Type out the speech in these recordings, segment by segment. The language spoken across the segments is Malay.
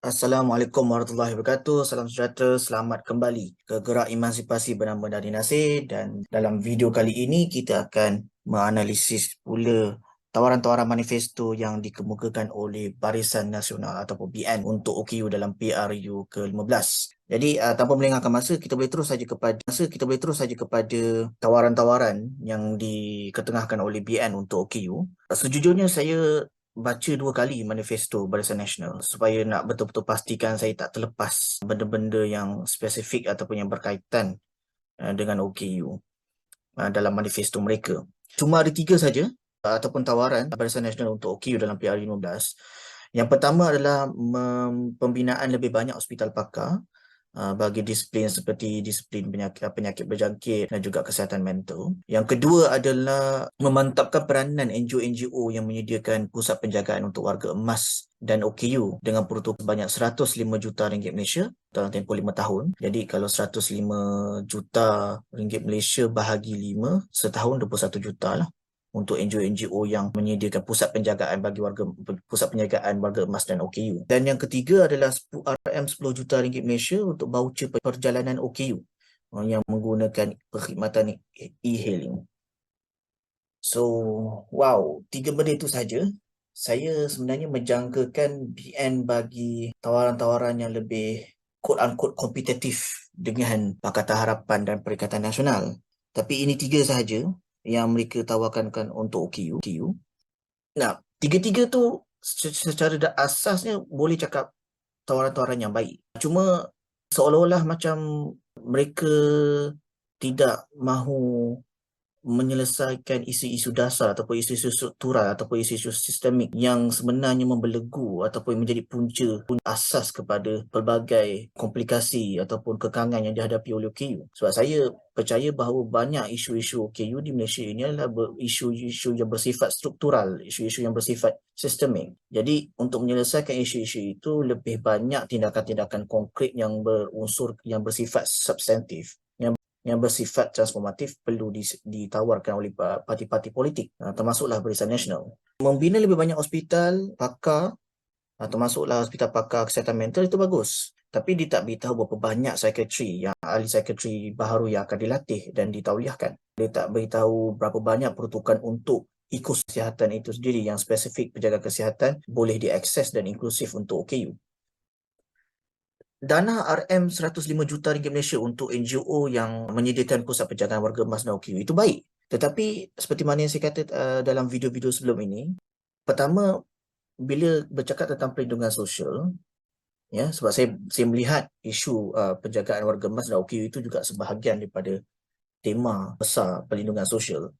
Assalamualaikum warahmatullahi wabarakatuh. Salam sejahtera, selamat kembali ke Gerak Emansipasi bernama Dani Nasir, dan dalam video kali ini kita akan menganalisis pula tawaran-tawaran manifesto yang dikemukakan oleh Barisan Nasional ataupun BN untuk OKU dalam PRU ke-15. Jadi tanpa melengahkan masa, kita boleh terus saja kepada tawaran-tawaran yang diketengahkan oleh BN untuk OKU. Sejujurnya saya baca 2 kali manifesto Barisan Nasional supaya nak betul-betul pastikan saya tak terlepas benda-benda yang spesifik ataupun yang berkaitan dengan OKU dalam manifesto mereka. Cuma ada 3 saja ataupun tawaran Barisan Nasional untuk OKU dalam PR15. Yang pertama adalah pembinaan lebih banyak hospital pakar bagi disiplin seperti disiplin penyakit berjangkit dan juga kesihatan mental. Yang kedua adalah memantapkan peranan NGO-NGO yang menyediakan pusat penjagaan untuk warga emas dan OKU dengan peruntukan sebanyak 105 juta ringgit Malaysia dalam tempoh 5 tahun. Jadi kalau 105 juta ringgit Malaysia bahagi 5, setahun 21 juta lah untuk NGO-NGO yang menyediakan pusat penjagaan warga emas dan OKU. Dan yang ketiga adalah RM 10 juta ringgit Malaysia untuk voucher perjalanan OKU yang menggunakan perkhidmatan e-hailing. So, wow, 3 benda itu saja. Saya sebenarnya menjangkakan BN bagi tawaran-tawaran yang lebih quote-unquote kompetitif dengan Pakatan Harapan dan Perikatan Nasional. Tapi ini 3 sahaja yang mereka tawarkan untuk OKU. Nah, 3-3 tu secara asasnya boleh cakap tawaran-tawaran yang baik. Cuma seolah-olah macam mereka tidak mahu menyelesaikan isu-isu dasar ataupun isu-isu struktural ataupun isu-isu sistemik yang sebenarnya membelenggu ataupun menjadi punca asas kepada pelbagai komplikasi ataupun kekangan yang dihadapi oleh OKU. Sebab saya percaya bahawa banyak isu-isu OKU di Malaysia ini adalah isu-isu yang bersifat struktural, isu-isu yang bersifat sistemik. Jadi untuk menyelesaikan isu-isu itu lebih banyak tindakan-tindakan konkret yang yang bersifat substantif, yang bersifat transformatif perlu ditawarkan oleh parti-parti politik, termasuklah Barisan Nasional. Membina lebih banyak hospital pakar, termasuklah hospital pakar kesihatan mental, itu bagus. Tapi dia tak beritahu berapa banyak ahli psikiatri baharu yang akan dilatih dan ditauliahkan. Dia tak beritahu berapa banyak peruntukan untuk ekosistem kesihatan itu sendiri yang spesifik penjaga kesihatan boleh diakses dan inklusif untuk OKU. Dana RM 105 juta ringgit Malaysia untuk NGO yang menyediakan pusat penjagaan warga emas dan OKU itu baik. Tetapi seperti mana yang saya kata dalam video-video sebelum ini, pertama, bila bercakap tentang perlindungan sosial, ya, sebab saya melihat isu penjagaan warga emas dan OKU itu juga sebahagian daripada tema besar perlindungan sosial.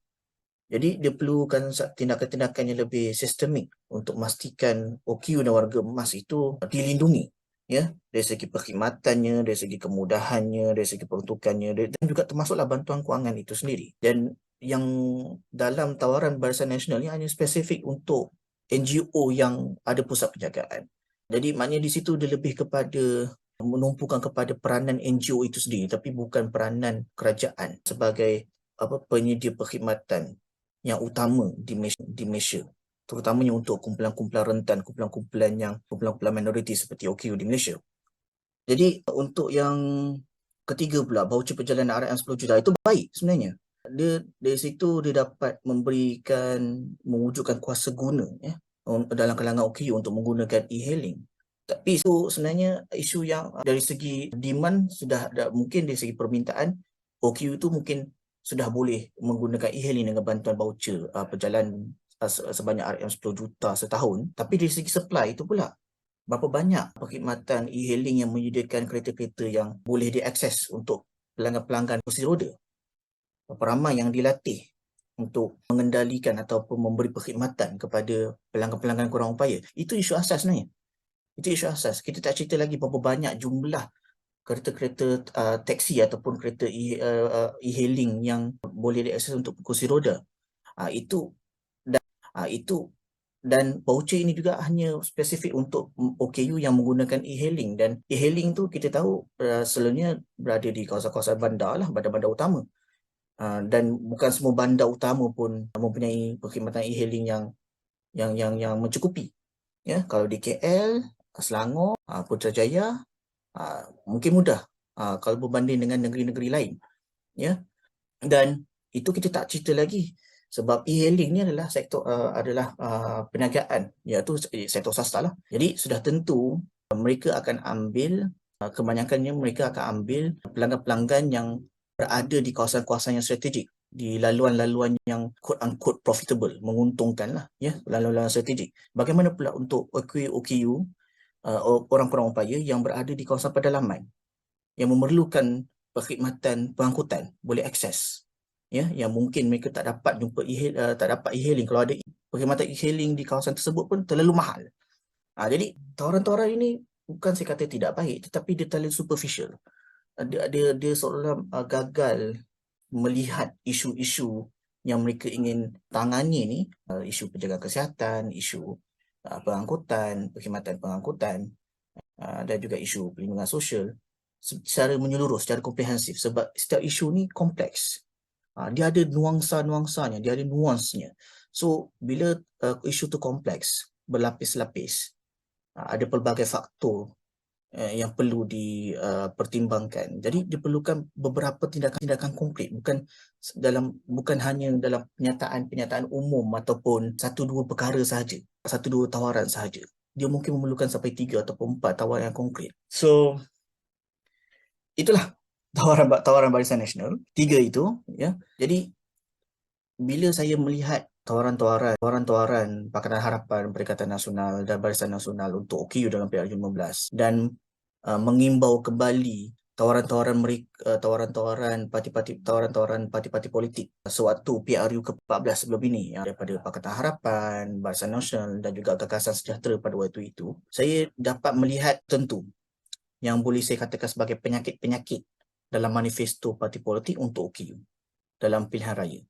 Jadi dia perlukan tindakan-tindakan yang lebih sistemik untuk memastikan OKU dan warga emas itu dilindungi, ya, dari segi perkhidmatannya, dari segi kemudahannya, dari segi peruntukannya, dan juga termasuklah bantuan kewangan itu sendiri. Dan yang dalam tawaran Barisan Nasional ni hanya spesifik untuk NGO yang ada pusat penjagaan. Jadi maknanya di situ dia lebih kepada menumpukan kepada peranan NGO itu sendiri, tapi bukan peranan kerajaan sebagai penyedia perkhidmatan yang utama di Malaysia, terutamanya untuk kumpulan-kumpulan rentan, kumpulan-kumpulan minoriti seperti OKU di Malaysia. Jadi untuk yang ketiga pula, voucher perjalanan RM 10 juta, itu baik sebenarnya. Dia dari situ dia dapat mewujudkan kuasa guna, ya, dalam kalangan OKU untuk menggunakan e-hailing. Tapi itu sebenarnya isu yang dari segi demand sudah ada, mungkin dari segi permintaan OKU itu mungkin sudah boleh menggunakan e-hailing dengan bantuan voucher perjalanan sebanyak RM 10 juta setahun. Tapi dari segi supply itu pula, berapa banyak perkhidmatan e-hailing yang menyediakan kereta-kereta yang boleh diakses untuk pelanggan-pelanggan kursi roda? Berapa ramai yang dilatih untuk mengendalikan ataupun memberi perkhidmatan kepada pelanggan-pelanggan kurang upaya? Itu isu asas sebenarnya. Itu isu asas. Kita tak cerita lagi berapa banyak jumlah kereta-kereta taksi ataupun kereta e-hailing yang boleh diakses untuk kursi roda. Itu dan voucher ini juga hanya spesifik untuk OKU yang menggunakan e-hailing, dan e-hailing tu kita tahu selalunya berada di kawasan-kawasan bandar lah, bandar-bandar utama. Dan bukan semua bandar utama pun mempunyai perkhidmatan e-hailing yang mencukupi. Ya, kalau di KL Selangor, Putrajaya, mungkin mudah kalau berbanding dengan negeri-negeri lain. Ya, dan itu kita tak cerita lagi sebab e-hailing ni adalah sektor perniagaan, iaitu sektor swasta lah. Jadi sudah tentu mereka akan ambil, kebanyakannya mereka akan ambil pelanggan-pelanggan yang berada di kawasan-kawasan yang strategik, di laluan-laluan yang quote unquote profitable, menguntungkan lah, ya, laluan-laluan strategik. Bagaimana pula untuk OKU, orang-orang upaya yang berada di kawasan pedalaman yang memerlukan perkhidmatan pengangkutan boleh akses, ya, yang mungkin mereka tak dapat jumpa tak dapat e-hailing. Kalau ada perkhidmatan e-hailing di kawasan tersebut pun terlalu mahal. Jadi tawaran-tawaran ini bukan saya kata tidak baik, tetapi dia terlalu superficial. Dia seolah gagal melihat isu-isu yang mereka ingin tangani ni, isu penjagaan kesihatan, isu pengangkutan, perkhidmatan pengangkutan, dan juga isu perlindungan sosial secara menyeluruh, secara komprehensif, sebab setiap isu ni kompleks. Dia ada nuansa-nuansanya, dia ada nuansnya. So, bila isu tu kompleks, berlapis-lapis, ada pelbagai faktor yang perlu dipertimbangkan. Jadi diperlukan beberapa tindakan-tindakan konkret, bukan hanya dalam penyataan-penyataan umum ataupun satu dua perkara sahaja, satu dua tawaran sahaja. Dia mungkin memerlukan sampai 3 ataupun 4 tawaran yang konkret. So, itulah tawaran Barisan Nasional, 3 itu, ya. Jadi bila saya melihat tawaran-tawaran Pakatan Harapan, Perikatan Nasional dan Barisan Nasional untuk OKU dalam PRU15 dan mengimbau kembali tawaran-tawaran parti-parti politik sewaktu PRU ke-14 sebelum ini, daripada Pakatan Harapan, Barisan Nasional dan juga Gagasan Sejahtera pada waktu itu, saya dapat melihat tentu yang boleh saya katakan sebagai penyakit-penyakit dalam manifesto parti politik untuk OKU dalam pilihan raya.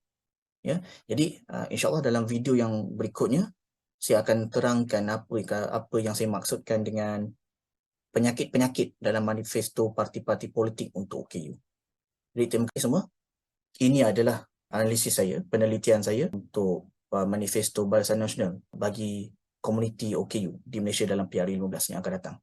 Ya, jadi insyaAllah dalam video yang berikutnya saya akan terangkan apa yang saya maksudkan dengan penyakit-penyakit dalam manifesto parti-parti politik untuk OKU. Jadi terima kasih semua. Ini adalah analisis saya, penelitian saya untuk manifesto Barisan Nasional bagi komuniti OKU di Malaysia dalam PRU 15 yang akan datang.